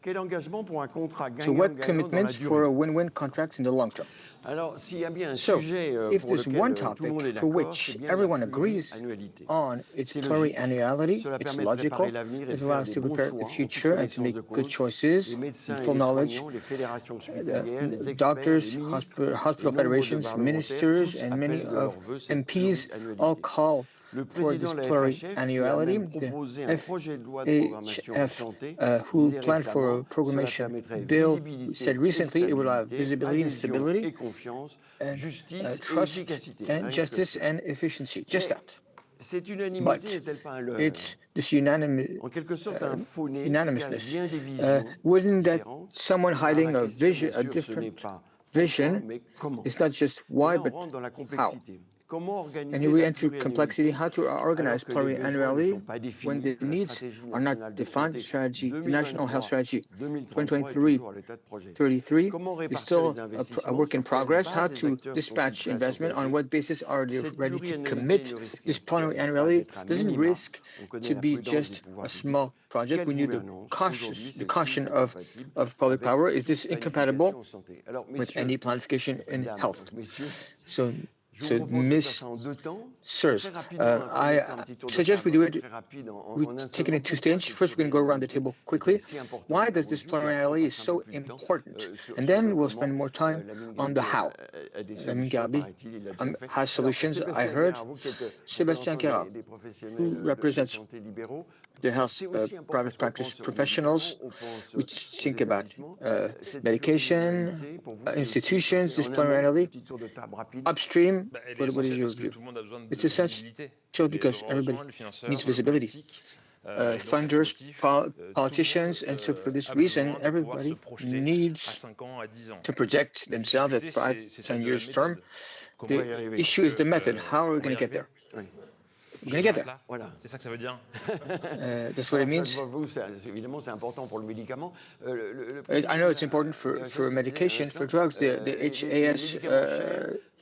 Quel engagement pour un contrat So what commitments for a win-win contract in the long term? Alors, s'il y a bien un So, sujet if pour there's lequel one tout le monde topic est for d'accord, which c'est bien everyone la agrees pluriannualité. on, it's C'est logique. pluriannuality, Cela it's permet de préparer logical, l'avenir et it de allows faire us des to bons prepare the choix en toute future and to connaissance de make good cause. choices Les in médecins et full les knowledge. soignants, les fédérations hospitalières, les experts, Doctors, les ministres, hospital les membres de federations, parlementaires, ministers, tous and many appellent de of leur vœu cette MPs all pluriannualité. call Le for président this de la FHF, qui a même pluriannuality. proposé un The projet de loi de programmation en FHF, santé, who disait planned for récemment, a cela programmation permettrait bill, visibilité said et recently it will have stabilité, visibility and adhésion stability et confiance, and justice et trust efficacité. and Rien que justice cela. and efficiency. Just Mais that. cette unanimité But n'est-elle pas un leurre? it's this unanimous En quelque sorte, un faux-né qui cache unanimousness. bien des visions Wouldn't that différentes. someone Car la hiding a question, bien vision, a sûr, ce n'est different pas pourquoi, vision? mais comment. It's not just Et why, là, on but rentre dans la how. complexité. Comment And organiser here we la enter complexity, pluriannualité how to organize alors que les besoins ne sont pluriannuality pas when définis, the que la needs stratégie are not nationale de defined. santé Strategy, the National Health Strategy 2023-2033 est 2023 toujours à l'état de projet. 33 Comment is répartir les still a investissements? work in Sur quelle progress. How base les to acteurs sont-ils dispatch prêts à investment, on s'engager? what basis are they Cette ready to pluriannualité commit? ne This risque-t-elle pas pluriannuality d'être un doesn't minima? risk On connaît to la be prudence des just pouvoirs a publics. small project. Quelle We need gouvernance aujourd'hui the celle-ci caution est incompatible of public avec power. Is toute this incompatible planification en santé? Alors, with messieurs, any planification in dames, health? donc messieurs, So, je vous propose de faire ça Miss en deux temps. Sirs, Très rapidement, un premier temps, un I petit tour de suggest we table do it. très rapide We en un seul take it in mot. two Pourquoi stages. cette First, we're going to go around the pluriannualité table est-elle quickly. si importante Why à does vos this yeux? Et après, on pluriannuality is passera un peu so plus de temps important? sur And le then we'll comment. spend more time Lamine on the Gabi how. a des Lamine solutions, Gabi paraît-il, il l'a déjà fait. has Alors, solutions, I Sébastien heard. Guérard, vous qui êtes Sébastien représentant Guérard, des who professionnels de represents santé libéraux, the health c'est aussi important parce private qu'on practice pense aux médicaments, professionals, on pense which aux think about établissements. Cette medication, pluriannualité, pour vous, c'est aussi institutions, essentiel. this En un mot, pluriannuality, petit tour de table rapide. upstream. Bah, elle est What is essentielle your parce que view? tout le monde a besoin It's de essential visibilité. Les because everybody opérationnels, les financeurs, needs le visibility. politique. Et donc, à ce Funders, motif, tout le politicians, monde and so for this a reason, besoin de pouvoir se everybody projeter à needs 5 ans, à 10 ans. to project La themselves at difficulté, 5, c'est 10 celle de la years term. méthode. On The va y arriver. issue is the method. How are we On va going y to get arriver. there? Oui. We're going to get there. Là. Voilà. C'est ça que ça veut dire. That's what it Alors, ça, means. je vois, vous, évidemment, c'est important pour le médicament. I know it's important for medication, for drugs. The HAS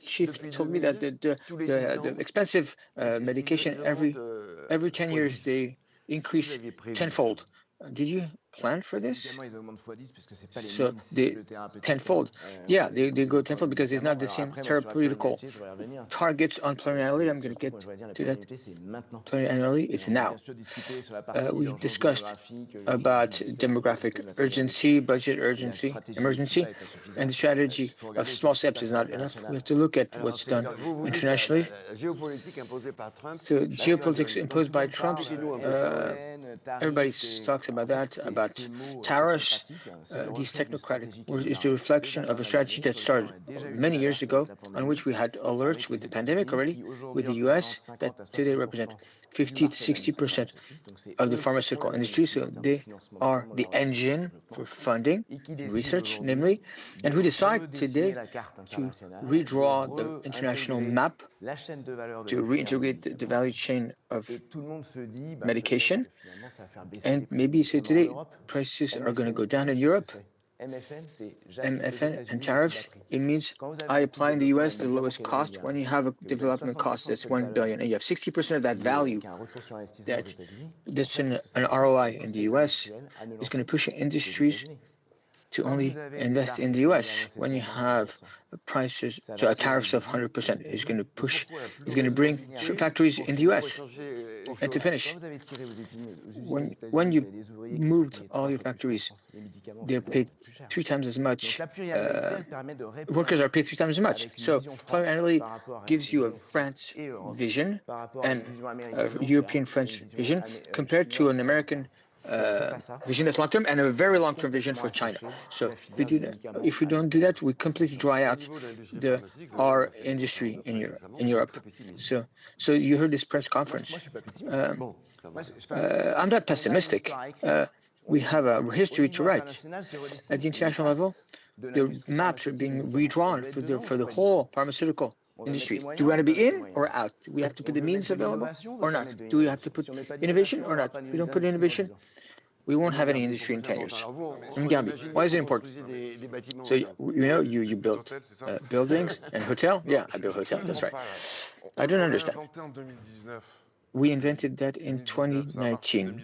chief told me that the expensive medication every 10 years they increase tenfold. Did you plan for this? So the tenfold, yeah, they go tenfold because it's not the same therapeutical targets on pluriannuality. I'm going to get to that. Pluriannuality, it's now. We discussed about demographic urgency, budget urgency, emergency, and the strategy of small steps is not enough. We have to look at what's done internationally. So geopolitics imposed by Trump, everybody talks about that, about tariffs. These technocratic is the reflection of a strategy that started many years ago, on which we had alerts with the pandemic already, with the US, that today represent 50 to 60% of the pharmaceutical industry. So they are the engine for funding research, namely, and who decide today to redraw the international map, to reintegrate the value chain of medication. And maybe say today prices are going to go down in Europe. MFN and tariffs, it means I apply in the US the lowest cost when you have a development cost that's 1 billion and you have 60% of that value that's an ROI in the US is going to push industries to only invest in the US when you have prices, so tariffs of 100% is going to bring factories in the US. And to finish, when you moved all your factories, they're paid 3 times as much. Workers are paid 3 times as much. So pluriannuality gives you a France vision and a European French vision compared to an American vision that's long-term and a very long-term vision for China. So we do that. If we don't do that, we completely dry out our industry in Europe. So you heard this press conference. I'm not pessimistic. We have a history to write. At the international level, the maps are being redrawn for the whole pharmaceutical industry. Do we want to be in or out? Do we have to put the means available or not? Do we have to put innovation or not? If we don't put innovation, we won't have any industry in 10 years. Gabi, why is it important? So, you built buildings and hotel? Yeah, I built hotels, that's right. I don't understand. We invented that in 2019.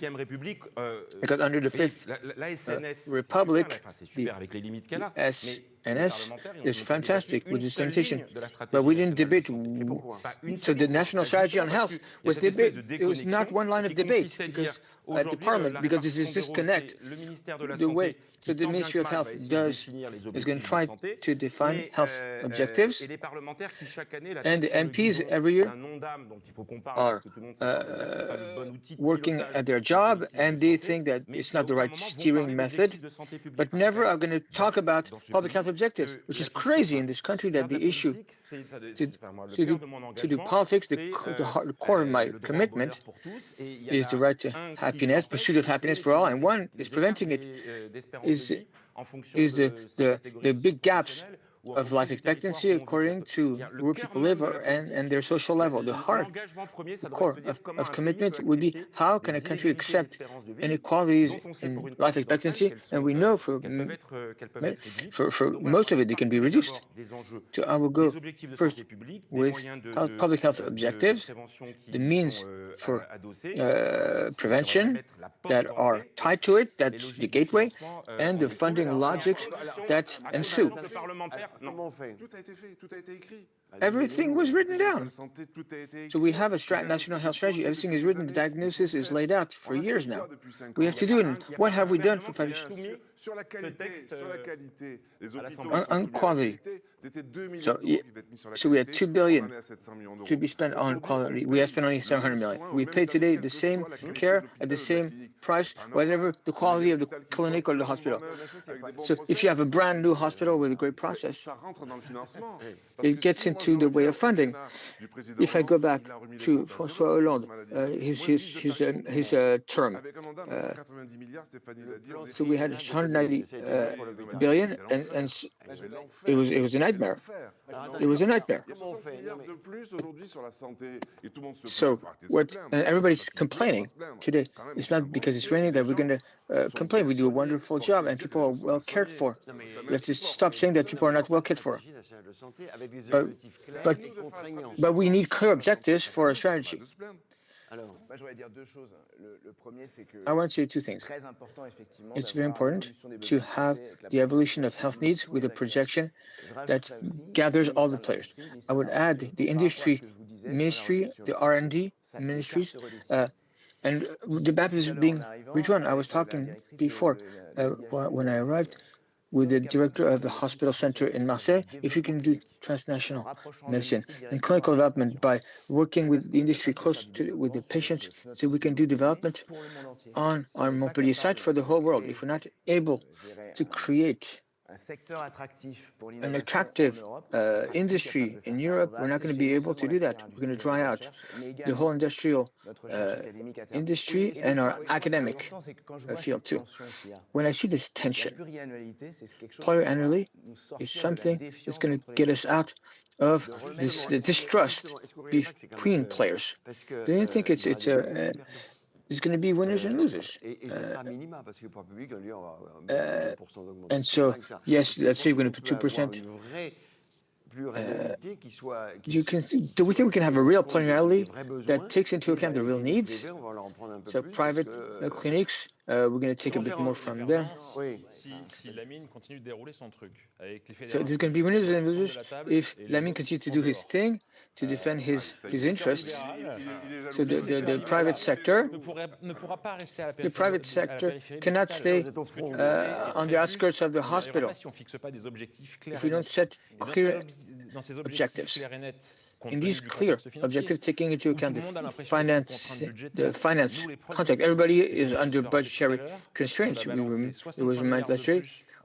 Ve République, because under the Fifth la SNS, Republic, c'est super avec les limites qu'elle a, SNS is fantastic with its limitation, but we didn't debate. So the national strategy on health was debate. It was not one line of debate because at the Parliament, because there's this disconnect. The way, so the Ministry of Health is going to try to define health objectives, and the MPs every year are working at their job, and they think that it's not the right steering method, but never are going to talk about public health objectives, which is crazy in this country that the issue to do politics, the core of my commitment is the right to happiness, pursuit of happiness for all, and one is preventing it is the big gaps of life expectancy according to where people live and their social level. The core of commitment would be how can a country accept inequalities in life expectancy, and we know for most of it, they can be reduced. So I will go first with public health objectives, the means for prevention that are tied to it, that's the gateway, and the funding logics that ensue. Everything was written down. So we have a national health strategy. Everything is written. The diagnosis is laid out for years now. We have to do it. What have we done for 5 years? On quality. So we had 2 billion to be spent on quality. We have spent only 700 million. We pay today the same care at the same price, whatever the quality of the clinic or the hospital. So if you have a brand new hospital with a great process, it gets into the way of funding. If I go back to François Hollande, his term, so we had 190 billion, and it was a nightmare. It was a nightmare. So what everybody's complaining today, it's not because it's raining that we're going to complain. We do a wonderful job and people are well cared for. We have to stop saying that people are not well cared for. But we need clear objectives for a strategy. I want to say two things. It's very important to have the evolution of health needs with a projection that gathers all the players. I would add the industry ministry, the R&D ministries, and the map is being redrawn. I was talking before when I arrived with the director of the hospital center in Marseille, if you can do transnational medicine and clinical development by working with the industry close with the patients, so we can do development on our Montpellier site for the whole world. If we're not able to create an attractive industry in Europe, we're not going to be able to do that. We're going to dry out the whole industrial industry and our academic field too. When I see this tension, pluriannually is something that's going to get us out of this distrust between players. Do you think there's going to be winners and losers? And so, yes, let's say we're going to put 2%. Do we think we can have a real pluriannuality that takes into account the real needs? So private clinics, we're going to take a bit more from there. So there's going to be winners and losers if Lamine continues to do his thing, to defend his interests. So the private sector cannot stay on the outskirts of the hospital if we don't set clear objectives. In these clear objectives, taking into account the finance context, everybody is under budgetary constraints. It was reminded last year,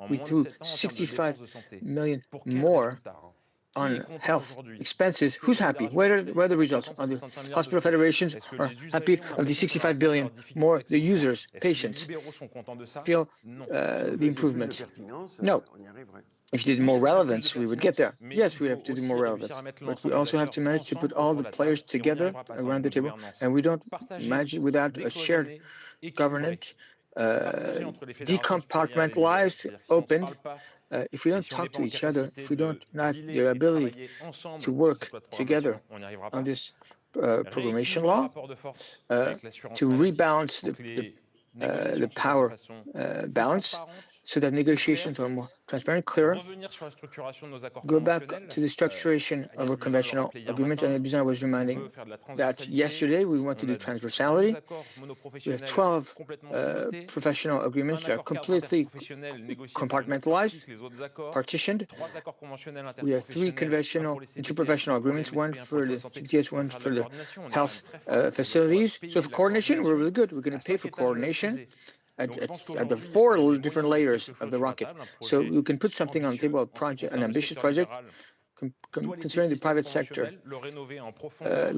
we threw 65 million more on health expenses. Who's happy? Where are the results? The hospital federations are happy of the 65 billion more. The users, patients, feel the improvement. No. If you did more relevance, we would get there. Yes, we have to do more relevance, but we also have to manage to put all the players together around the table, and we don't manage it without a shared governance, decompartmentalized, opened. If we don't talk to each other, if we don't have the ability to work together on this programmation law, to rebalance the power balance, so that negotiations are more transparent, clearer. Go back to the structuration of a conventional agreement, and Abizan was reminding that yesterday we want to do transversality. We have 12 professional agreements that are completely compartmentalized, partitioned. We have 3 conventional interprofessional agreements, one for the CTS, one for the health facilities. So for coordination, we're really good. We're going to pay for coordination at the 4 different layers of the rocket. So you can put something on the table, an ambitious project, considering the private sector.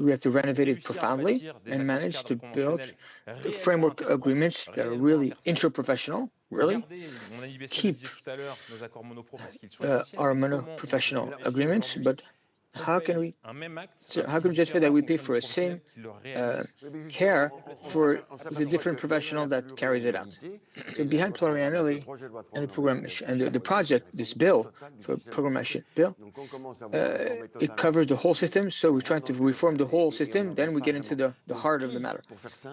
We have to renovate it profoundly and manage to build framework agreements that are really interprofessional, really keep our mono-professional agreements, but how can we justify that we pay for the same care for the different professional that carries it out? So behind pluriannually and the program and the project, this bill for programmation bill, it covers the whole system. So we're trying to reform the whole system. Then we get into the heart of the matter.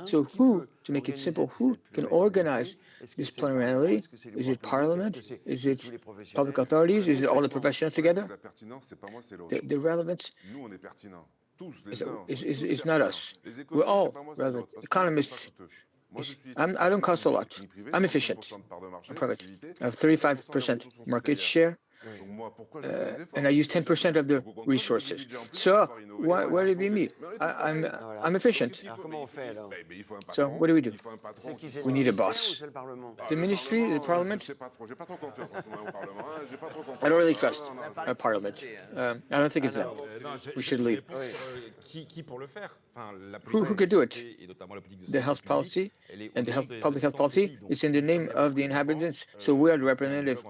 So who, to make it simple, who can organize this pluriannually? Is it Parliament? Is it public authorities? Is it all the professionals together? The relevance is not us. We're all relevant. Economists, I don't cost a lot. I'm efficient. I'm private. I have 35% market share. And I use 10% of the resources. So why would it be me? I'm efficient. So what do? We need a boss. The ministry, the parliament. I don't really trust our parliament. I don't think it's them. We should lead. Who could do it? The health policy and the public health policy is in the name of the inhabitants. So we are the representative.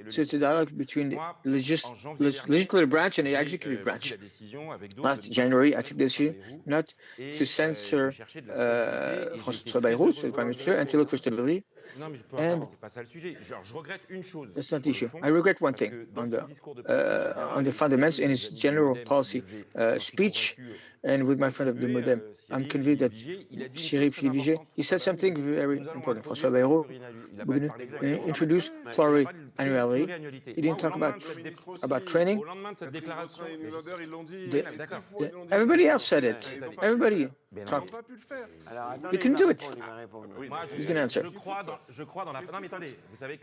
So it's a dialogue between the legislative branch and the executive branch. Last January, I took the decision not to censor François Bayrou, the Prime Minister, and to look for stability. And that's not the issue. I regret one thing on the fundamentals in his general policy speech, and with my friend of the Modem, I'm convinced that Thierry Philippe he said something very important. François Bayrou, we're going to introduce pluriannuality. He didn't talk about training. Everybody else said it. Everybody talked. He couldn't do it. He's going to answer.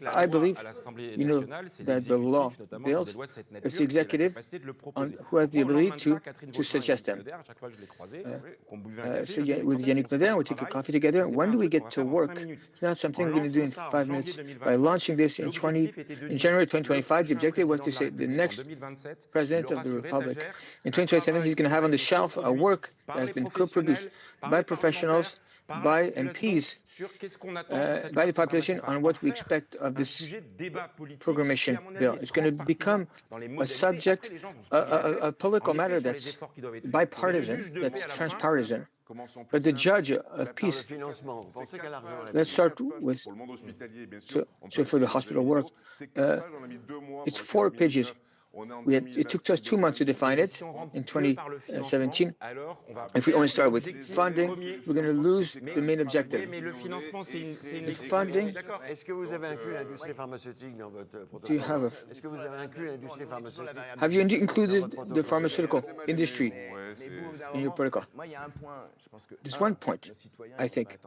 I believe, that the law bills, it's the executive who has the ability to suggest them. So with Yannick Nader, we take a coffee together. When do we get to work? It's not something we're going to do in 5 minutes. By launching this in January 2025, the objective was to say the next president of the Republic. In 2027, he's going to have on the shelf a work that has been co-produced by professionals, by MPs, by the population on what we expect of this programmation bill. It's going to become a subject, a political matter that's bipartisan, that's transpartisan. But the judge of peace, let's start with, so for the hospital work, it's 4 pages. It took us 2 months to define it in 2017. If we only start with funding, we're going to lose the main objective. The funding. Do you have have you included the pharmaceutical industry in your protocol? There's one point. I think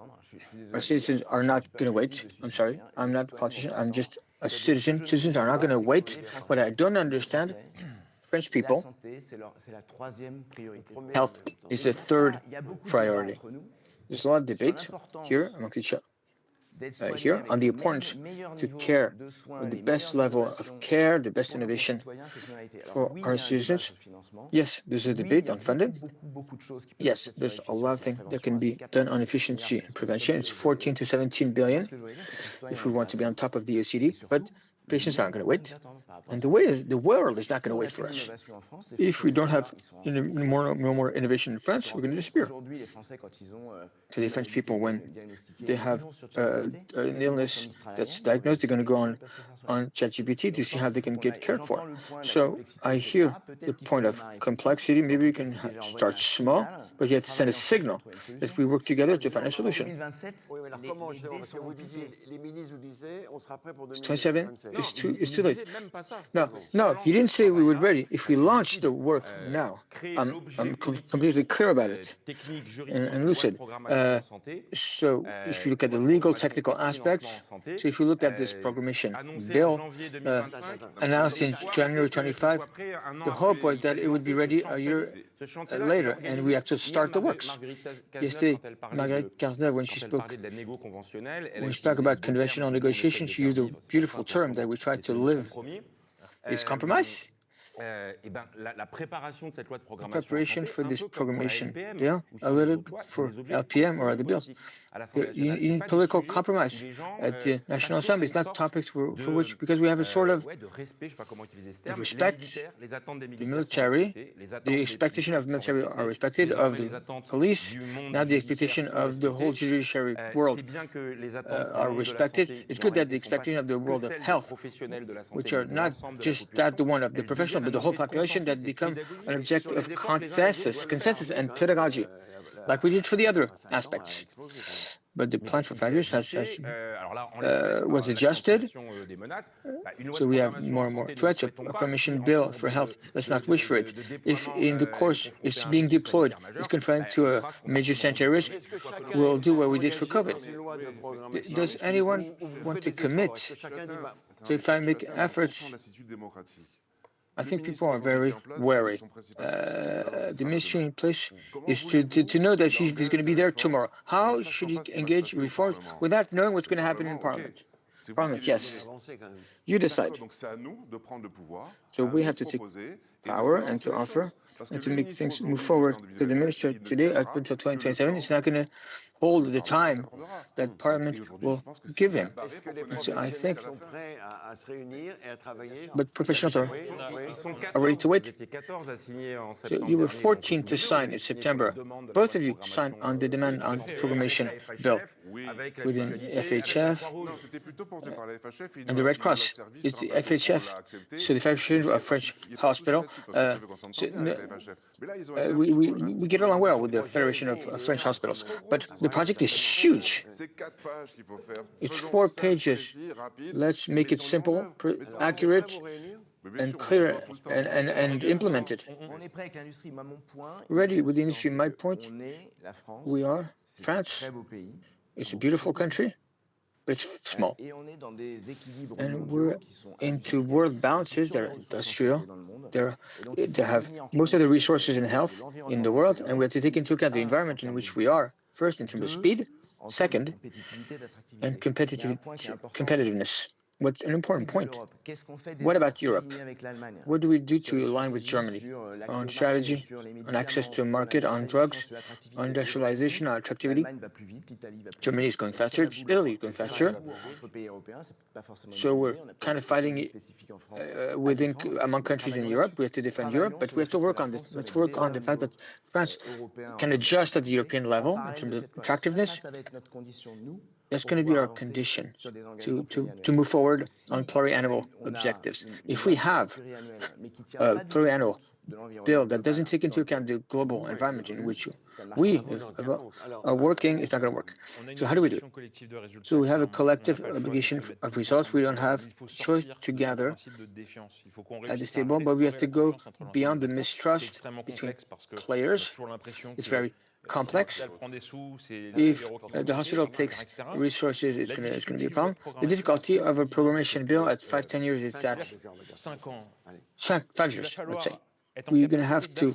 our citizens are not going to wait. I'm sorry. I'm not a politician. I'm just a citizen. Citizens are not going to wait. What I don't understand, French people, health is the 3rd priority. There's a lot of debate here amongst each other. Here on the importance to care with the best level of care, the best innovation for our citizens. Yes, there's a debate on funding. Yes, there's a lot of things that can be done on efficiency and prevention. It's 14 to 17 billion if we want to be on top of the OECD, but patients aren't going to wait. And the world is not going to wait for us. If we don't have no more innovation in France, we're going to disappear. So the French people, when they have an illness that's diagnosed, they're going to go on ChatGPT to see how they can get cared for. So I hear the point of complexity. Maybe we can start small, but you have to send a signal that we work together to find a solution. 27? it's too late. Même pas ça. No, no, he didn't say we were ready. If we launch the work now, I'm completely clear about it and lucid. So if you look at the legal technical aspects, so if you look at this proclamation bill announced in January 25, the hope was that it would be ready a year later, and we have to start the works. Yesterday, Marguerite Cazeneuve, when she talked about conventional negotiation, she used a beautiful term that we try to live is compromise. La préparation de cette loi de Preparation for this programmation bill, a little for LPM or other bills. You need political compromise at the National Assembly. It's not topics for which, because we have a sort of respect, the military, the expectation of military are respected, of the police, now the expectation of the whole judiciary world are respected. It's good that the expectation of the world of health, which are not just that the one of the professional, but the whole population, that become an object of consensus and pedagogy, like we did for the other aspects. But the plan for 5 years was adjusted, so we have more and more threats. A commission bill for health, let's not wish for it. If in the course it's being deployed, it's confined to a major sanitary risk, we'll do what we did for COVID. Does anyone want to commit? So if I make efforts, I think people are very wary. The ministry in place is to know that he's going to be there tomorrow. How should he engage reforms without knowing what's going to happen in Parliament? Parliament, yes. You decide. So we have to take power and to offer and to make things move forward. Because the minister today, up until 2027, is not going to hold the time that Parliament will give him. So I think, but professionals are ready to wait. So you were 14 to sign in September. Both of you signed on the demand on the programmation bill within FHF and the Red Cross. It's the FHF, so the Federation of French Hospital. We get along well with the Federation of French Hospitals, but the project is huge. It's 4 pages. Let's make it simple, accurate, and clear, and implemented. Ready with the industry. My point, we are France. It's a beautiful country, but it's small. And we're into world balances that are industrial. They have most of the resources in health in the world, and we have to take into account the environment in which we are. First, in terms of speed. Second, and competitiveness. What's an important point? What about Europe? What do we do to align with Germany on strategy, on access to a market, on drugs, on industrialization, on attractivity? Germany is going faster, Italy is going faster. So we're kind of fighting among countries in Europe. We have to defend Europe, but we have to work on this. Let's work on the fact that France can adjust at the European level in terms of attractiveness. That's going to be our condition to move forward on pluriannual objectives. If we have a pluriannual bill that doesn't take into account the global environment in which we are working, it's not going to work. So how do we do it? So we have a collective obligation of results. We don't have choice to gather at this table, but we have to go beyond the mistrust between players. It's very complex. If the hospital takes resources, it's going to be a problem. The difficulty of a programmation bill at 5-10 years is that 5 years, let's say. We're going to have to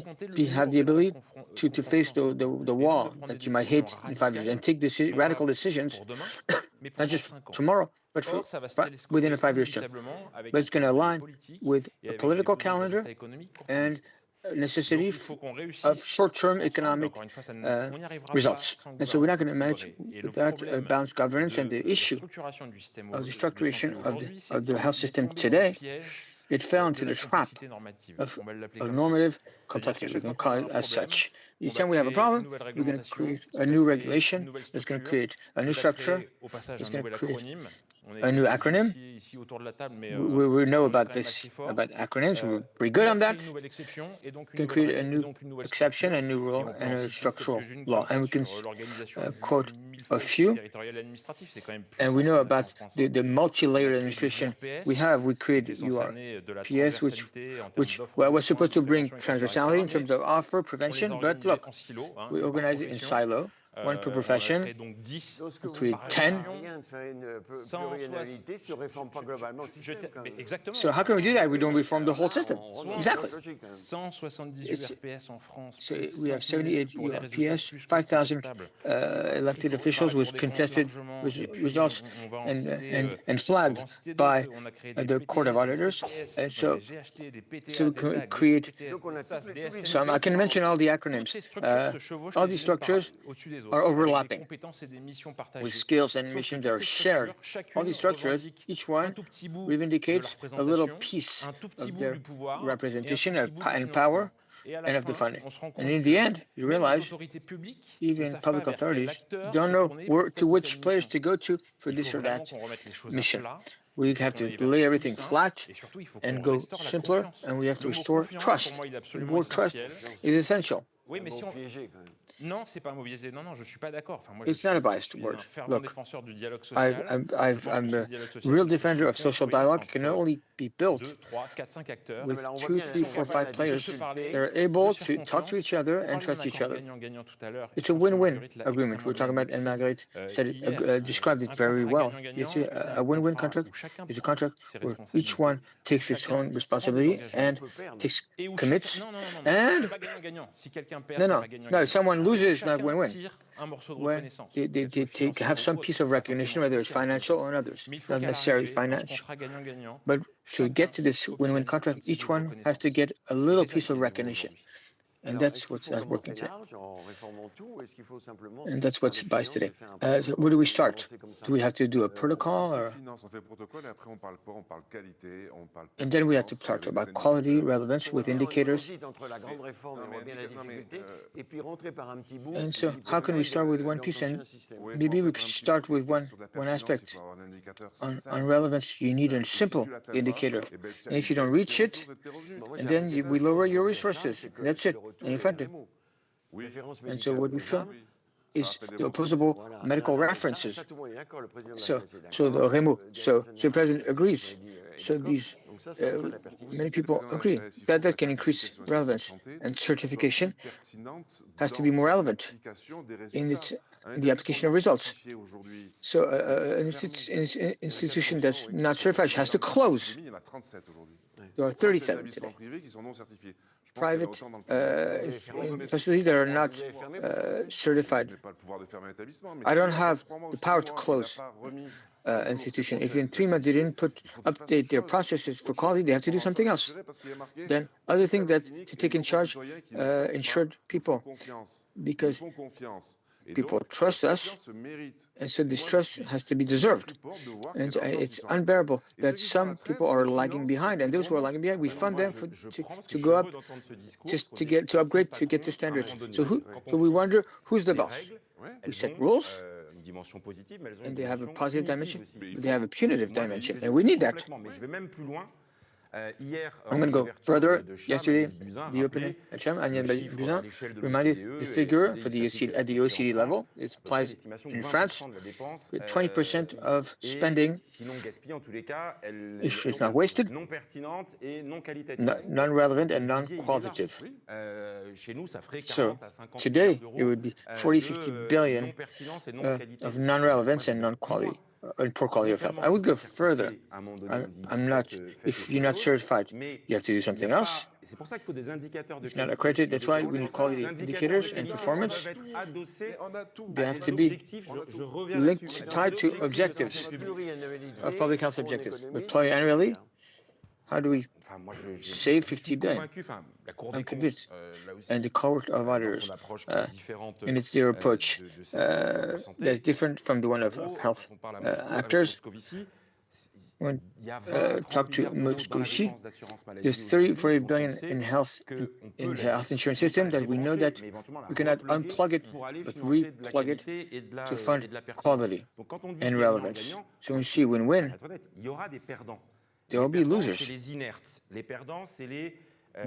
have the ability to face the wall that you might hit in 5 years and take radical decisions, not just tomorrow, but within a 5-year term. But it's going to align with a political calendar and necessity of short-term economic results. And so we're not going to manage without balanced governance, and the issue of the structuration of the health system today, it fell into the trap of normative complexity. We're going to call it as such. Each time we have a problem, we're going to create a new regulation that's going to create a new structure, that's going to create a new acronym. We know about this, about acronyms. We're pretty good on that. We can create a new exception, a new rule, and a structural law. And we can quote a few. And we know about the multi-layered administration we have. We create URPS, which was supposed to bring transversality in terms of offer prevention, but look, we organize it in silo. One per profession, we create 10. So how can we do that? We don't reform the whole system. Exactly. So we have 78 URPS, 5,000 elected officials with contested results and flagged by the Court of Auditors. And so we can create, so I can mention all the acronyms. All these structures are overlapping with skills and missions that are shared. All these structures, each one reivindicates a little piece of their representation and power and of the funding. And in the end, you realize even public authorities don't know to which players to go to for this or that mission. We have to lay everything flat and go simpler, and we have to restore trust. More trust is essential. Non, c'est pas un mot biaisé. Non, je suis pas d'accord. Enfin, it's not a biased word. Look, I'm a real defender of social dialogue. It can only be built with 2, 3, 4, 5 players that are able to talk to each other and trust each other. It's a win-win agreement. We're talking about, and Marguerite described it very well. A win-win contract is a contract where each one takes its own responsibility and commits. And no, someone loses, not win-win. When they have some piece of recognition, whether it's financial or others, not necessarily financial. But to get to this win-win contract, each one has to get a little piece of recognition. And that's what's working today. And that's what's bias today. So where do we start? Do we have to do a protocol? And then we have to talk about quality, relevance with indicators. And so how can we start with one piece? And maybe we could start with one aspect. On relevance, you need a simple indicator. And if you don't reach it, and then we lower your resources. That's it. And effective. And so what we found is the opposable medical references. So the REMO. So the president agrees. So these many people agree that can increase relevance, and certification has to be more relevant in the application of results. So an institution that's not certified has to close. There are 37 today. Private facilities that are not certified. I don't have the power to close institution. If in 3 months they didn't update their processes for quality, they have to do something else. Then other things that to take in charge insured people, because people trust us, and so this trust has to be deserved. And it's unbearable that some people are lagging behind, and those who are lagging behind, we fund them to go up, just to upgrade, to get to standards. So we wonder who's the boss. We set rules, and they have a positive dimension, but they have a punitive dimension, and we need that. I'm going to go further. Yesterday, the opening HM, Agnès Buzyn, reminded the figure for the at the OECD level. It applies in France. 20% of spending is not wasted, non-relevant and non-qualitative. So today, it would be 40-50 billion of non-relevance and non-quality. And poor quality of health. I would go further. I'm not, if you're not certified, you have to do something else. If not accredited, that's why we need quality indicators and performance. They have to be linked, tied to objectives, of public health objectives. We deploy annually. How do we save 50 billion? I'm convinced. And the Court of Auditors, and it's their approach that's different from the one of health actors. when il y a 20, 30 talk to milliards d'euros dans la Moscovici, dépense d'assurance maladie there's aujourd'hui. 30-40 dont billion on sait in health qu'on peut in the la health insurance system that we know débrancher, that mais éventuellement la we cannot repluguer unplug it, pour aller but financer de la replug it qualité et de to fund la pertinence. quality Donc quand on dit and relevance. gagnant-gagnant, So moi, we je see préfère win-win. être honnête, il y aura des perdants. There Les will be perdants, losers. c'est les inertes. Les perdants, c'est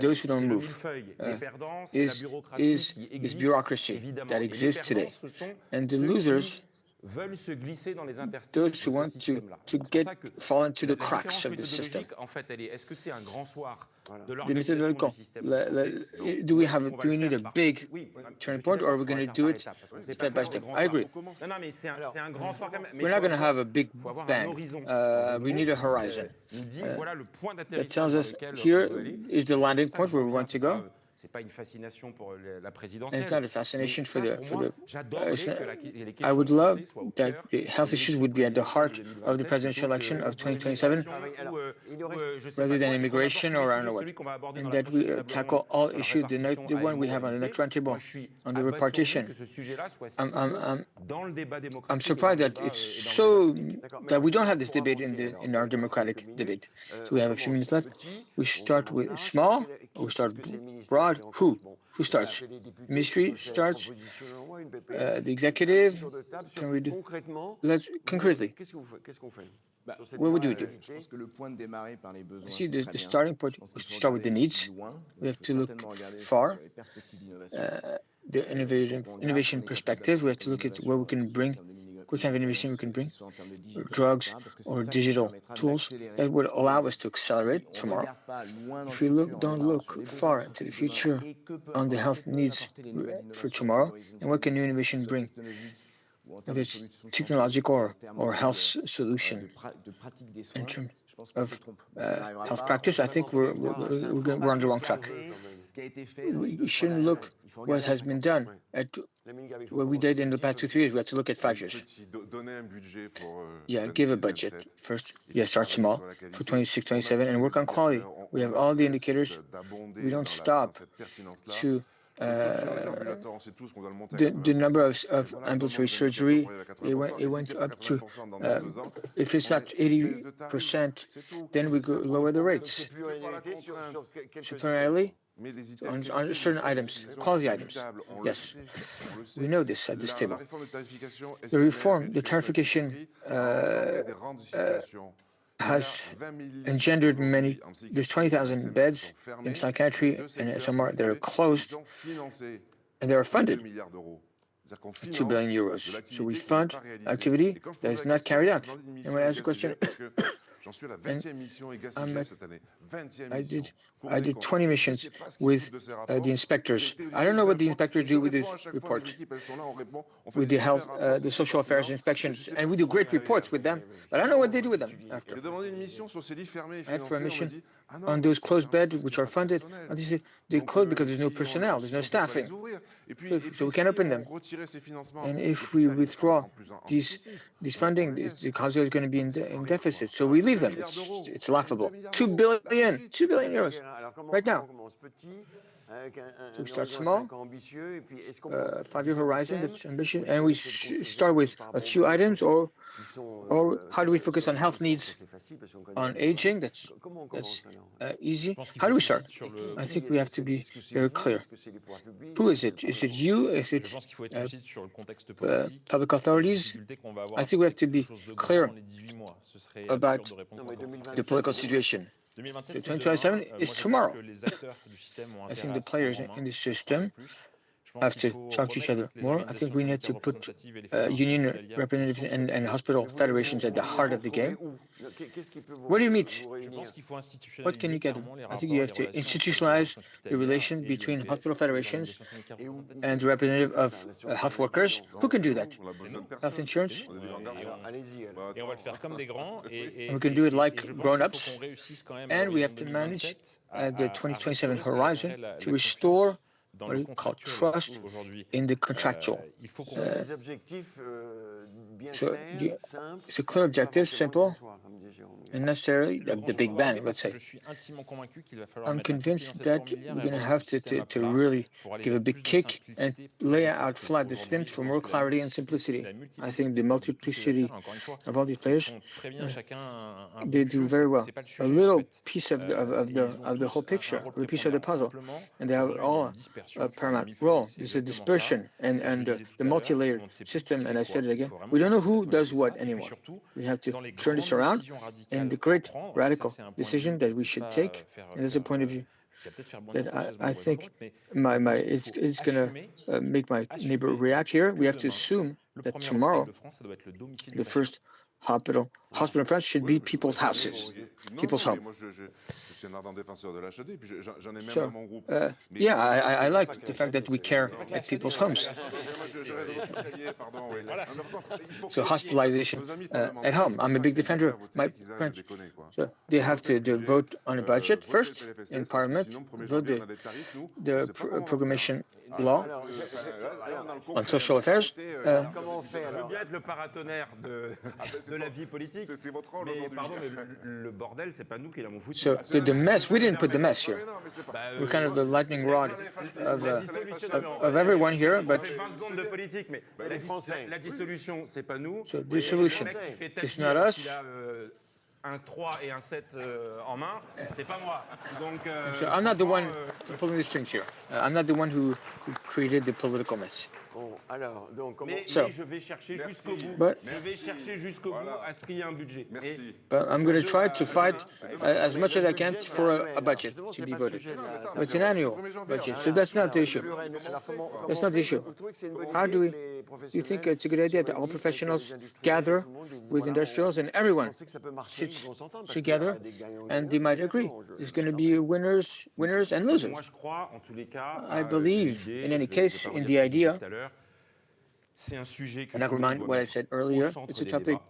Those who don't le move. millefeuille. Les perdants, c'est la bureaucratie Is qui this existe, bureaucracy évidemment. that Et les exists perdants, today. ce sont And the ceux losers, qui veulent se glisser dans les interstices those de who ce want système-là. to C'est pour get ça que fall into la the cracks différence of the system. méthodologique, en fait, elle est, est-ce que c'est un grand soir de The l'organisation methodological, du système de santé? do we On va le need faire a par big petit- oui, turning je point, suis or are d'accord, we faut going le to faire do par it étapes, parce qu'on sait step pas by faire des step? grands I soirs. agree. Non, non, mais c'est un grand soir quand même. Mais We're not faut going to avoir- have a big faut avoir un bang. horizon. We need a horizon. Nous dit, voilà le point That d'atterrissage tells dans us lequel here on veut aller. is the landing point where we want to go. C'est pas une fascination pour la And présidentielle. it's not a fascination Mais for ça, the pour for moi, the. j'adorerais it's not- que les I questions would de love santé soient au that cœur the health des issues would be at the heart of the presidential election of 2027, rather than immigration or I don't know what, and that we tackle all issues. The one we have on the next roundtable on the repartition. I'm surprised that it's so that we don't have this debate in our democratic debate. So we have a few minutes left. We start with small, or we start broad. Who starts? Ministry starts. The executive. Can we do? Let's concretely. What would you do? Je pense que le point de démarrer par les besoins, See, c'est the très bien. starting point Je pense is qu'il to faut start with the regarder needs. aussi loin. We have Il to faut look certainement regarder aussi far. sur les perspectives d'innovation. The innovation perspective. We have to look at what we can bring, what kind of innovation we can bring, drugs or digital tools that would allow us to accelerate tomorrow. If we don't look far into the future on the health needs for tomorrow, and what can new innovation bring, whether it's technological or health solution in terms of health practice, I think we're on the wrong track. We shouldn't look what has been done at what we did in the past 2-3 years. We have to look at 5 years. Yeah, give a budget first. Yeah, start small for 26, 27 and work on quality. We have all the indicators. We don't stop to the number of ambulatory surgery. It went up to if it's not 80%, then we go lower the rates. Superiorly on certain items, quality items. Yes, we know this at this table. The reform, the tarification has engendered many. There's 20,000 beds in psychiatry and SMR that are closed, and they are funded. 2 billion euros. So we fund activity that is not carried out. And when I ask a question, I did 20 missions with the inspectors. I don't know what the inspectors do with this report, with the health, the social affairs inspections, and we do great reports with them, but I don't know what they do with them after. I had for a mission on those closed beds which are funded, and they close because there's no personnel, there's no staffing, so we can't open them. And if we withdraw these funding, the hospital is going to be in deficit, so we leave them. It's laughable. 2 billion euros right now. So we start small, 5-year horizon, that's ambitious, and we start with a few items, or how do we focus on health needs, on aging? That's easy. How do we start? I think we have to be very clear. Who is it? Is it you? Is it public authorities? I think we have to be clear about the political situation. The 2027 is tomorrow. I think the players in the system have to talk to each other more. I think we need to put union representatives and hospital federations at the heart of the game. Where do you meet? What can you get? I think you have to institutionalize the relation between hospital federations and the representative of health workers. Who can do that? Health insurance? And we can do it like grown-ups. And we have to manage the 2027 horizon to restore dans what le do you call contractuel trust aujourd'hui, in the contractual. il faut qu'on Des objectifs bien So, clairs, simples, it's a clear pas objective, forcément simple, bonsoir, comme dit Jérôme. and necessarily le the Big Bang, let's parce que say. je suis intimement convaincu qu'il va falloir I'm mettre un coup de pied dans convinced cette that fourmilière we're et going to remettre have le système à to plat really pour aller give a vers big plus de kick and simplicité, plus lay de out clarté. flat the Aujourd'hui, system je for pense more que clarity and simplicity. la I think the multiplicité de tous ces multiplicity acteurs, encore une fois, of all these ils players, font très bien chacun un they bout do de very jeu, well. c'est pas le A sujet en little fait. piece of Et ils ont the tous whole picture, un rôle the piece of the prépondérant. puzzle, Simplement, and they have aujourd'hui, on a all une dispersion a sur le paramount millefeuille, role. c'est There's a exactement ça. dispersion and Je le disais tout the à l'heure, multi-layered on ne sait plus system, qui and fait I said quoi. it Il again. faut vraiment We don't know qu'on who does s'approprie what ça. Et puis anymore. surtout, We have to dans les turn this grandes around, décisions and radicales the à great prendre, ça radical c'est un point de decision vue that qui we peut should pas take, faire, and that's a point of view qui va peut-être faire bondir that sa chaise I mon voisin de think droite, mais it's going assumer to make my neighbor assumer react here. que We have to demain, assume le that premier tomorrow hôpital de France, ça doit être le domicile du the patient. first hospital in France should be people's houses, people's mais home. moi, je suis un ardent défenseur de l'HD, puis j'en ai même So, dans mon groupe. Mais yeah, je pense I que- like the fact that we care at people's homes. Moi, je reste hospitalier, pardon. Oui. Voilà. Non, par contre, il faut So que- hospitalization nos amis at parlementaires, home. I'm a big faut pas defender. qu'ils votent My qu'ils aillent friends. déconner, quoi. So they have to vote on a budget Voter first le PLFSS, in parce que Parliament, sinon, 1er vote janvier, on a des tarifs, nous, on the sait pas comment on va faire. proclamation law Alors, Là, on a le on concret. social affairs. comment on fait Je veux alors? bien être le paratonnerre de la vie politique. C'est votre rôle Mais aujourd'hui. pardon, mais le bordel, c'est pas nous qui l'avons foutu. So the mess, we didn't put the mess here. Mais non, mais c'est pas- Bah, We're kind of the lightning rod la dissolution, of everyone here, on but fait 20 secondes de politique, mais les Français. la dissolution, c'est pas nous. so Et dissolution le mec qui fait tapis is not parce qu'il us. a, un 3 et un 7 en main, c'est pas moi. Donc, So I'm not the one franchement, pulling the strings here. I'm not the one who created the political mess. Bon, alors, donc, comment... mais So- je vais chercher jusqu'au bout. But- Je vais chercher jusqu'au bout à ce qu'il y ait un budget. Merci. But I'm going to try to fight as much as I can for a budget to be voted. But it's an annual budget, so that's not the issue. That's not the issue. How do you think it's a good idea that all professionals gather with industrials and everyone sits together and they might agree? There's going to be winners and losers. Moi, je crois, en tous les cas, I believe, l'idée, in any je vais case, pas in redire the ce que j'ai dit idea, tout à l'heure, c'est un sujet que never tout le monde mind doit what I mettre said au earlier, centre it's a des topic débats. that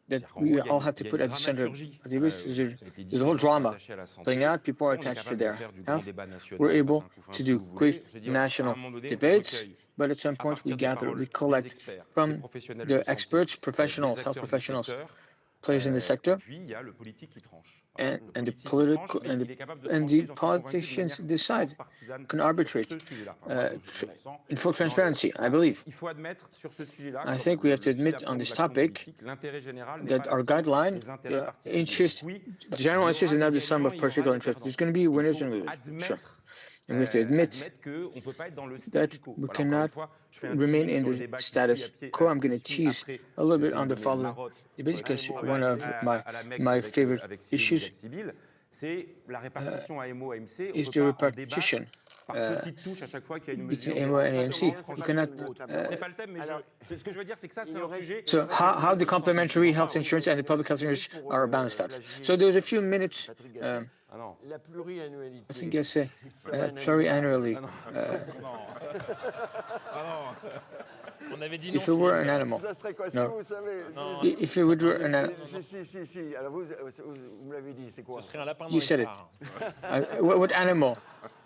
C'est-à-dire qu'en we gros, il y a all une- have to il y a put une at the center dramaturgie, of the debate. ça a été dit, There's a whole les gens sont drama attachés à la santé. playing out, people are On est attached to capable de their faire du grand health. débat national, We're able Martin Couffin, to ce do que vous great voulez. Je veux dire, national à un moment donné, on debates, recueille but at some à point we partir des gather, paroles we des collect experts, des from professionnels de the santé, experts, des professionals, acteurs health du professionals, secteur, players in the et sector, puis il y a le politique qui tranche. and Le the politique qui political tranche, mais and il est capable de the trancher, j'en suis convaincu, politicians de manière decide, transpartisane can sur arbitrate ce sujet-là. Enfin, moi, je le sens in full dans transparency, le- I believe. Il faut admettre sur ce sujet-là, I comme think we have to le fil admit à on plomb de this l'action topic politique, l'intérêt général n'est that pas our la somme guideline des intérêts particuliers. interests, Oui, general il y interest is aura not des the sum of gagnants, il y aura particular des interests. perdants. There's going to be Il winners faut and losers, sure. admettre, And we have to admit qu'on ne peut pas être dans le that statu quo. we Voilà, encore cannot une fois, je fais un remain teasing in sur le the débat qui status suit à pied- quo. I'm going to qui suit tease après, a little parce que bit c'est on une the donnée following marotte debate sur because AMO one of à la Mecque my avec, favorite avec Cyril issues Jacques-Sibyl, c'est la répartition AMO-AMC. is the repartition par petites touches à chaque fois qu'il y a une between mesure. AMO and AMC. Franchement, You cannot. c'est pas le thème, mais ce que je veux dire, c'est que ça, c'est un sujet. So how the complementary health insurance and the public health insurance are balanced out. So there's a few minutes. Ah non. La pluriannualité. I think I say pluriannually. Ah non. On avait dit non. If it were Philippe. an animal, Ça serait quoi si No. vous savez if it were an animal, Si. Alors vous me l'avez dit, c'est quoi? Ce serait un lapin dans You les said it. phares. what animal?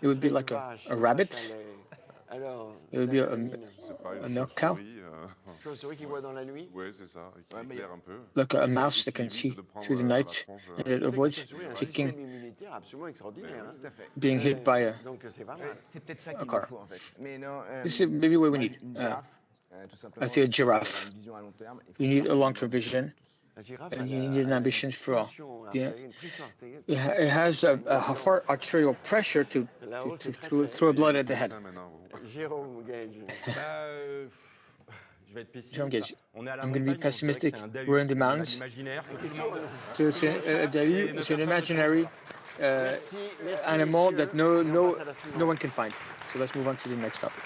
It would be like Vache, a rabbit. chalet. Alors, It would be la a famine. C'est pas A une milk cow? chauve-souris. Chauve-souris qui voit dans la nuit. Ouais, c'est ça. Et qui Ouais, mais éclaire un peu. like a Et mouse qui that can évite see de prendre through the la night tronche, and it avoids Chauve-souris a un taking système immunitaire absolument extraordinaire. Hein. Tout à fait. being hit by a. Donc c'est pas mal. C'est peut-être ça qu'il nous car. faut en fait. Mais non. This is maybe what we moi, need. Une girafe, tout simplement. I see a giraffe. Avoir une vision à long terme. Il faut You need pas a que long-term les gens vision, La girafe, and elle you a need an une ambition for all. tension Yeah. artérielle, une pression artérielle. It has a hard arterial pressure to throw blood at the head. Ça, maintenant, vous- Jérôme Gage. Je vais être pessimiste. Jérôme Gage, On est à la I'm gonna be montagne, donc c'est vrai que pessimistic. c'est un Dahu. We're in the On a mountains. l'imaginaire que tout le monde. So it's it's an imaginary Merci, animal messieurs. that Et on passe à la suivante. no one can find. So let's move on to the next topic.